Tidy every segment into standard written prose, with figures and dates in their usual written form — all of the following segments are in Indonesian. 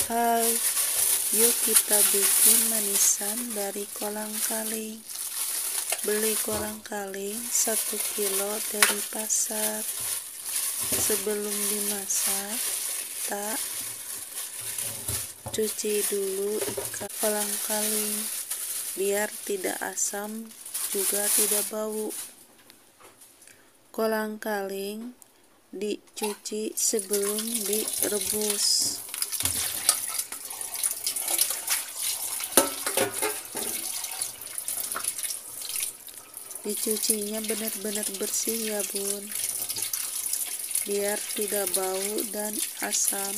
Hai, yuk kita bikin manisan dari kolang-kaling. Beli kolang-kaling 1 kilo dari pasar. Sebelum dimasak, cuci dulu ikan kolang-kaling biar tidak asam juga tidak bau. Kolang-kaling dicuci sebelum direbus. Dicucinya benar-benar bersih ya bun, biar tidak bau dan asam.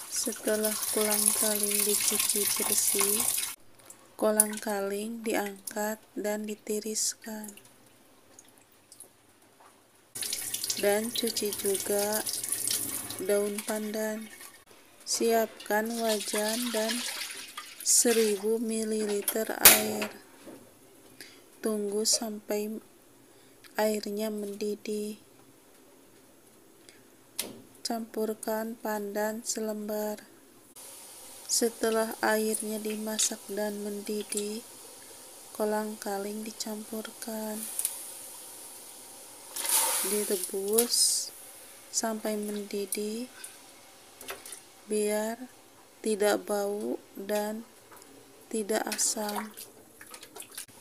Setelah kolang-kaling dicuci bersih, kolang-kaling diangkat dan ditiriskan. Dan cuci juga daun pandan. Siapkan wajan dan 1000 ml air. Tunggu sampai airnya mendidih. Campurkan pandan selembar. Setelah airnya dimasak dan mendidih, kolang-kaling dicampurkan. Direbus sampai mendidih biar tidak bau dan tidak asam.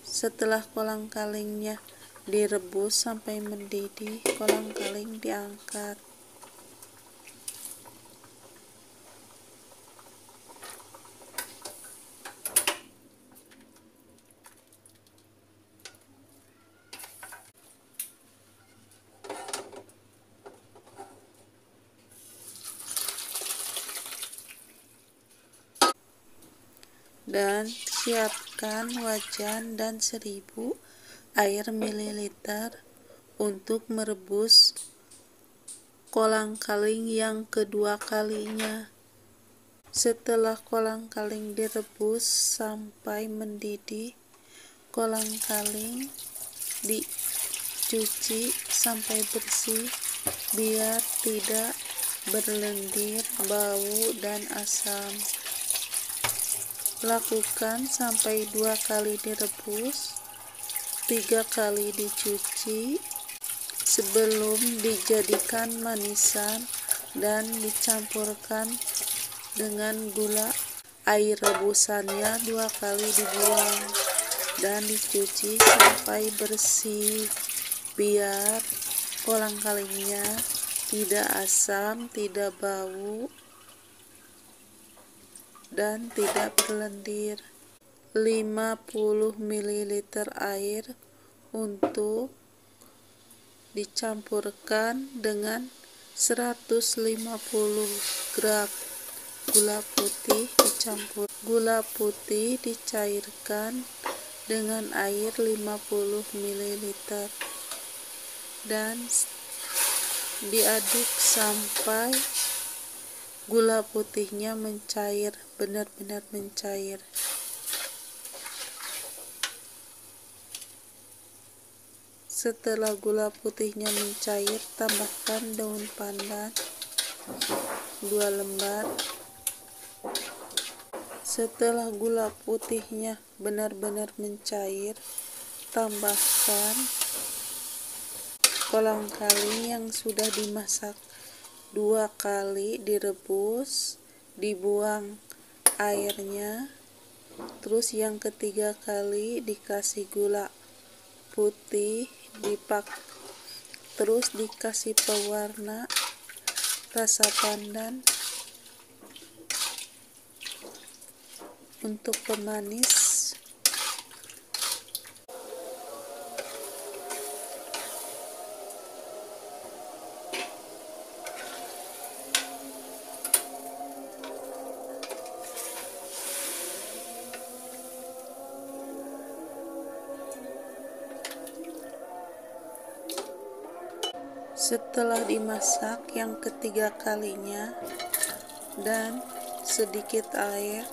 Setelah kolang-kalingnya direbus sampai mendidih, kolang-kaling diangkat. Dan siapkan wajan dan 1000 air mililiter untuk merebus kolang-kaling yang kedua kalinya. Setelah kolang-kaling direbus sampai mendidih, kolang-kaling dicuci sampai bersih biar tidak berlendir, bau, dan asam. Lakukan sampai 2 kali direbus, 3 kali dicuci sebelum dijadikan manisan dan dicampurkan dengan gula. Air rebusannya 2 kali dibuang dan dicuci sampai bersih biar kolang-kalingnya tidak asam, tidak bau, dan tidak berlendir. 50 ml air untuk dicampurkan dengan 150 gram gula putih dicampur. Gula putih dicairkan dengan air 50 ml dan diaduk sampai gula putihnya mencair, benar-benar mencair. Setelah gula putihnya mencair, tambahkan daun pandan 2 lembar. Setelah gula putihnya benar-benar mencair, tambahkan kolang-kaling yang sudah dimasak 2 kali direbus, dibuang airnya, terus yang ketiga kali dikasih gula putih, terus dikasih pewarna rasa pandan untuk pemanis. Setelah dimasak yang ketiga kalinya dan sedikit air,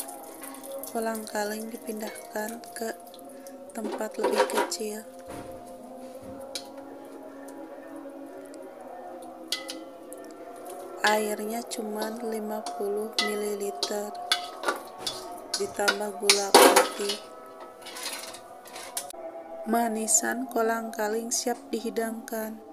kolang-kaling dipindahkan ke tempat lebih kecil. Airnya cuma 50 ml, ditambah gula putih. Manisan kolang-kaling siap dihidangkan.